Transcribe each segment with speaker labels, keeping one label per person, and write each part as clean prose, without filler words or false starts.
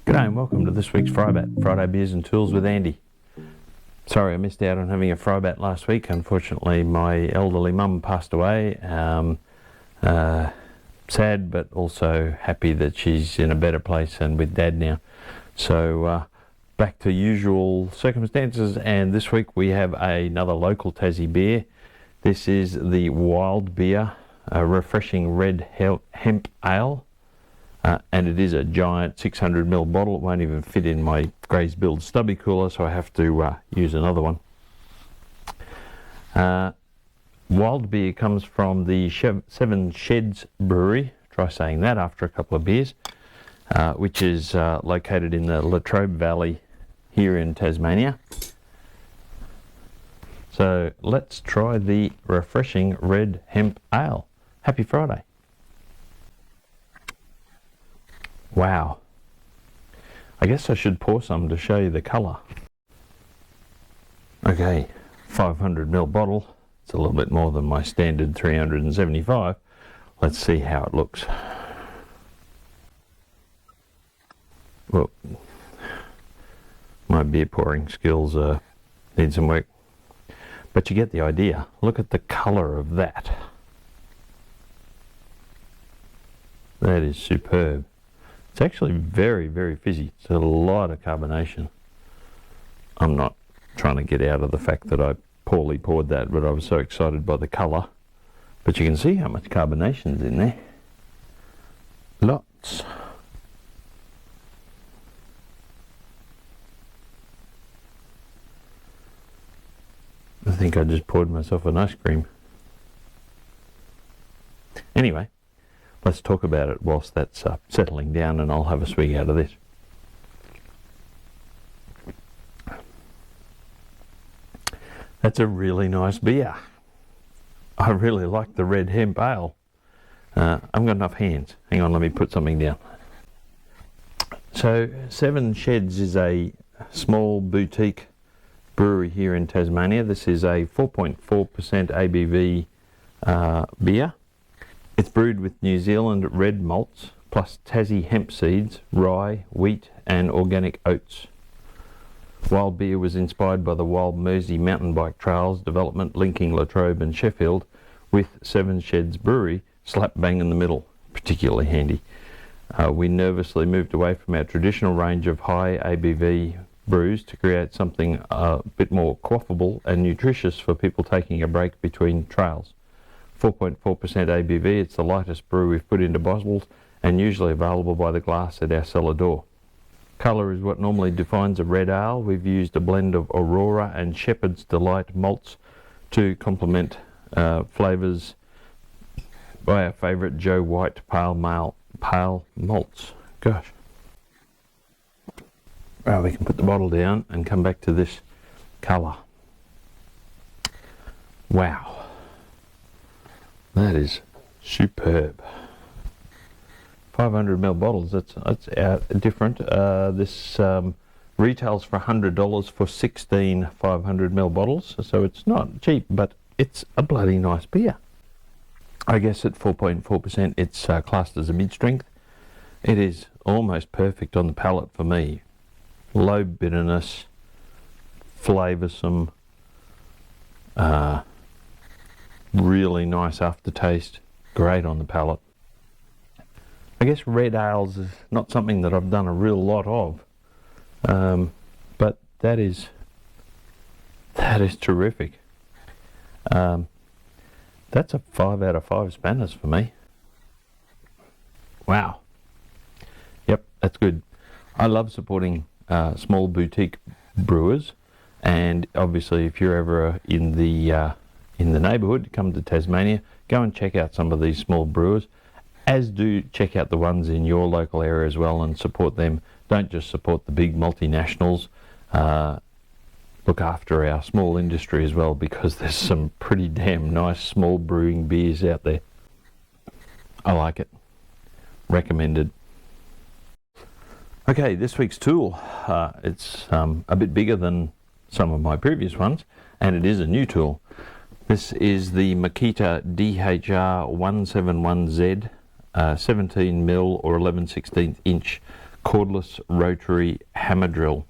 Speaker 1: G'day and welcome to this week's FriBaT, Friday Beers and Tools with Andy. Sorry I missed out on having a FriBaT last week. Unfortunately my elderly mum passed away. Sad, but also happy that she's in a better place and with Dad now. So back to usual circumstances, and this week we have another local Tassie beer. This is the Wild Beer Refreshing Red Hemp Ale. And it is a giant 600ml bottle. It won't even fit in my GRAYZBILDZ stubby cooler, so I have to use another one. Wild beer comes from the Seven Sheds brewery. Try saying that after a couple of beers, which is located in the Latrobe Valley here in Tasmania. So let's try the refreshing red hemp ale. Happy Friday. Wow. I guess I should pour some to show you the colour. Okay, 500ml bottle. It's a little bit more than my standard 375. Let's see how it looks. Well, my beer pouring skills need some work. But you get the idea. Look at the colour of that. That is superb. It's actually very, very fizzy. It's a lot of carbonation. I'm not trying to get out of the fact that I poorly poured that, but I was so excited by the colour. But you can see how much carbonation's in there. Lots. I think I just poured myself an ice cream. Anyway, let's talk about it whilst that's settling down, and I'll have a swig out of this. That's a really nice beer. I really like the red hemp ale. I haven't got enough hands. Hang on, let me put something down. So Seven Sheds is a small boutique brewery here in Tasmania. This is a 4.4% ABV beer. It's brewed with New Zealand red malts, plus Tassie hemp seeds, rye, wheat and organic oats. Wild beer was inspired by the Wild Mersey mountain bike trails development linking Latrobe and Sheffield with Seven Sheds Brewery slap bang in the middle, particularly handy. We nervously moved away from our traditional range of high ABV brews to create something a bit more quaffable and nutritious for people taking a break between trails. 4.4% ABV, it's the lightest brew we've put into bottles and usually available by the glass at our cellar door. Colour is what normally defines a red ale. We've used a blend of Aurora and Shepherd's Delight malts to complement flavours by our favourite Joe White pale malts. Gosh. Well, we can put the bottle down and come back to this colour. Wow. That is superb. 500ml bottles, that's different. This retails for $100 for 16 500ml bottles, so it's not cheap, but it's a bloody nice beer. I guess at 4.4% it's classed as a mid-strength. It is almost perfect on the palate for me. Low bitterness, flavoursome, really nice aftertaste, great on the palate. I guess red ales is not something that I've done a real lot of, but that is terrific. That's a 5 out of 5 Spanners for me. Wow. Yep, that's good. I love supporting small boutique brewers, and obviously if you're ever in the neighbourhood, come to Tasmania, go and check out some of these small brewers, as do check out the ones in your local area as well and support them. Don't just support the big multinationals. Look after our small industry as well, because there's some pretty damn nice small brewing beers out there. I like it. Recommended. Okay, this week's tool. It's a bit bigger than some of my previous ones, and it is a new tool. This is the Makita DHR171Z 17mm or 11/16 inch cordless rotary hammer drill.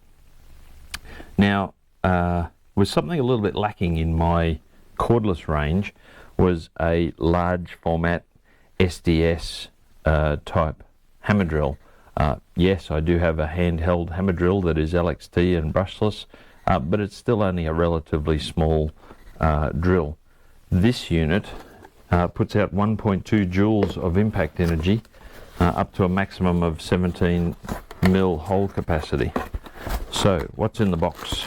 Speaker 1: Now, was something a little bit lacking in my cordless range was a large format SDS type hammer drill. Yes, I do have a handheld hammer drill that is LXT and brushless, but it's still only a relatively small drill. This unit puts out 1.2 joules of impact energy, up to a maximum of 17 mil hole capacity. So what's in the box?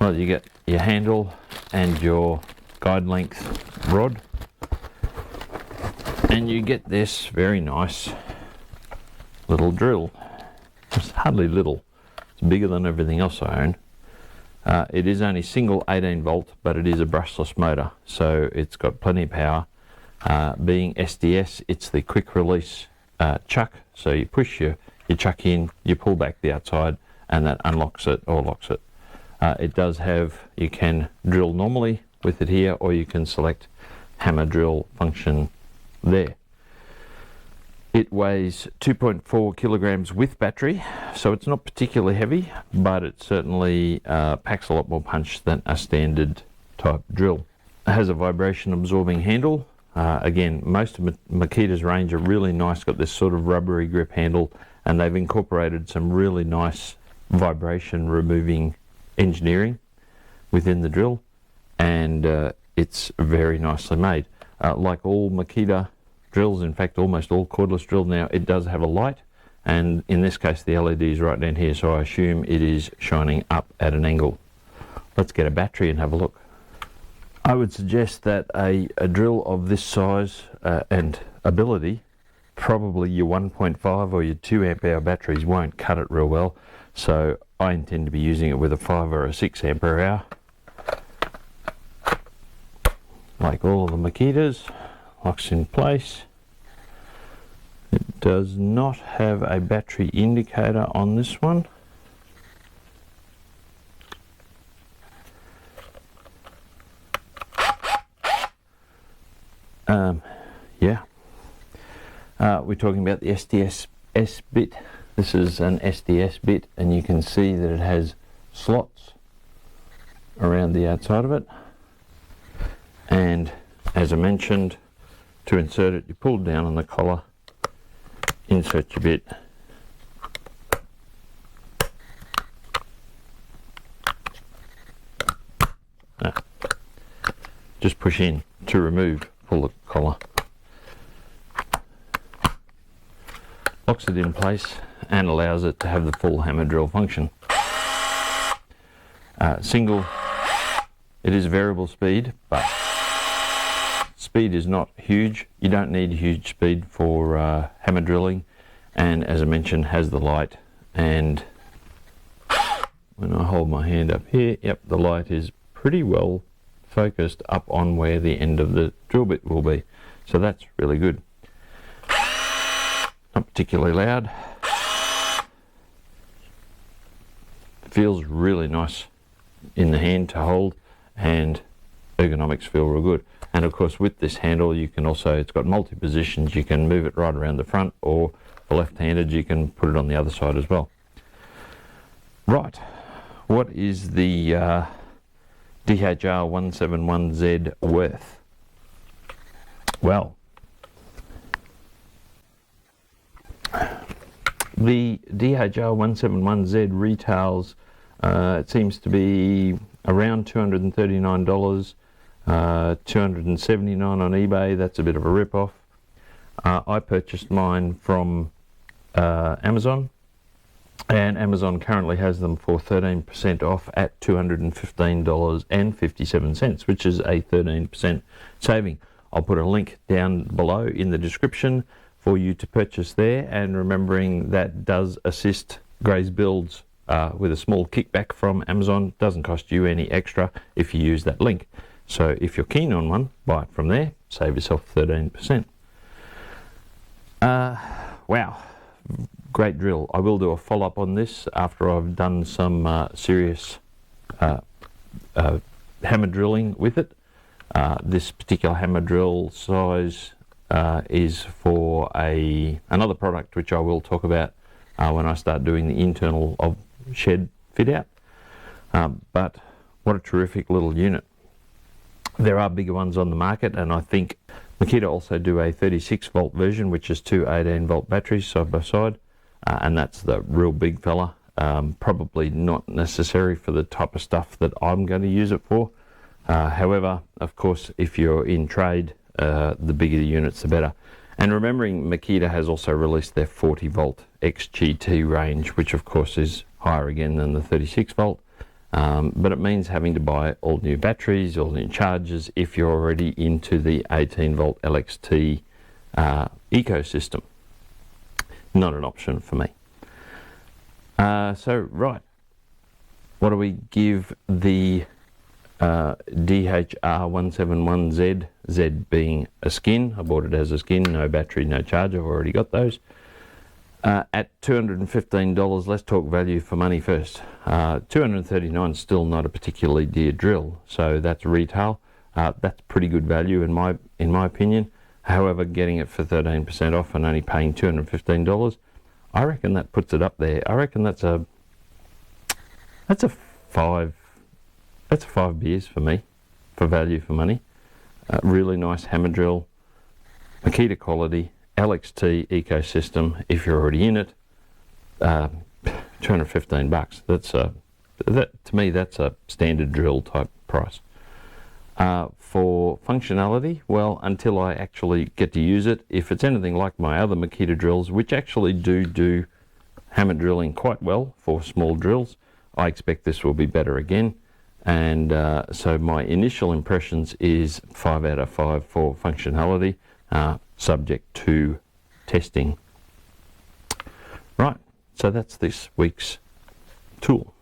Speaker 1: Well, you get your handle and your guide length rod, and you get this very nice little drill. It's hardly little, it's bigger than everything else I own. It is only single 18 volt, but it is a brushless motor, so it's got plenty of power. Being SDS, it's the quick release chuck, so you push your chuck in, you pull back the outside, and that unlocks it or locks it. It does have, you can drill normally with it here, or you can select hammer drill function there. It weighs 2.4 kilograms with battery, so it's not particularly heavy, but it certainly packs a lot more punch than a standard type drill. It has a vibration absorbing handle. Again, most of Makita's range are really nice, got this sort of rubbery grip handle, and they've incorporated some really nice vibration removing engineering within the drill, and it's very nicely made. Like all Makita drills, in fact almost all cordless drills now, it does have a light, and in this case the LED is right down here, so I assume it is shining up at an angle. Let's get a battery and have a look. I would suggest that a drill of this size and ability, probably your 1.5 or your 2 amp hour batteries won't cut it real well, so I intend to be using it with a 5 or a 6 ampere hour. Like all of the Makitas, locks in place. It does not have a battery indicator on this one. Yeah. We're talking about the Sds Bit. This is an Sds Bit, and you can see that it has slots around the outside of it. And as I mentioned, to insert it, you pull down on the collar, insert your bit, just push in to remove, pull the collar, locks it in place and allows it to have the full hammer drill function. Single, it is variable speed, but speed is not huge. You don't need huge speed for hammer drilling, and as I mentioned, has the light, and when I hold my hand up here, yep, the light is pretty well focused up on where the end of the drill bit will be, so that's really good. Not particularly loud. Feels really nice in the hand to hold, and ergonomics feel real good. And of course with this handle you can also, it's got multi positions, you can move it right around the front, or for left-handed you can put it on the other side as well. Right, what is the DHR171Z worth? Well, the DHR171Z retails, it seems to be around $239, $279 on eBay. That's a bit of a rip-off. I purchased mine from Amazon, and Amazon currently has them for 13% off at $215.57, which is a 13% saving. I'll put a link down below in the description for you to purchase there, and remembering that does assist GRAYZBILDZ with a small kickback from Amazon. Doesn't cost you any extra if you use that link. So if you're keen on one, buy it from there, save yourself 13%. Wow, great drill. I will do a follow-up on this after I've done some serious hammer drilling with it. This particular hammer drill size is for another product which I will talk about when I start doing the internal of shed fit out. But what a terrific little unit. There are bigger ones on the market, and I think Makita also do a 36 volt version, which is two 18 volt batteries side by side, and that's the real big fella. Probably not necessary for the type of stuff that I'm going to use it for. However, of course, if you're in trade, the bigger the units, the better. And remembering Makita has also released their 40 volt XGT range, which of course is higher again than the 36 volt. But it means having to buy all new batteries, all new chargers, if you're already into the 18 volt LXT ecosystem. Not an option for me. So, right, what do we give the DHR171Z, Z being a skin? I bought it as a skin, no battery, no charger, I've already got those. At $215, let's talk value for money first. $239 is still not a particularly dear drill, so that's retail. That's pretty good value in my opinion. However, getting it for 13% off and only paying $215, I reckon that puts it up there. I reckon that's a 5 beers for me, for value for money. Really nice hammer drill, Makita quality, LXT ecosystem. If you're already in it, $215. To me, that's a standard drill type price. For functionality, well, until I actually get to use it, if it's anything like my other Makita drills, which actually do hammer drilling quite well for small drills, I expect this will be better again. And so my initial impressions is 5 out of 5 for functionality, subject to testing. Right, so that's this week's tool.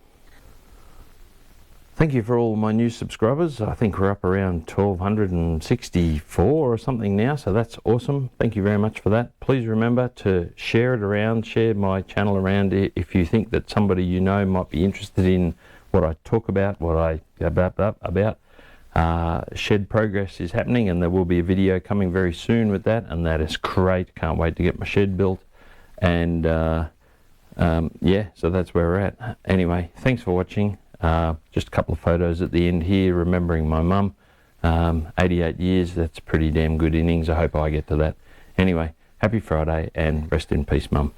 Speaker 1: Thank you for all my new subscribers. I think we're up around 1,264 or something now, so that's awesome. Thank you very much for that. Please remember to share it around, share my channel around if you think that somebody you know might be interested in what I talk about, shed progress is happening, and there will be a video coming very soon with that, and that is great. Can't wait to get my shed built. And yeah, so that's where we're at. Anyway, thanks for watching. Just a couple of photos at the end here, remembering my mum. 88 years, that's pretty damn good innings. I hope I get to that. Anyway, happy Friday, and rest in peace, Mum.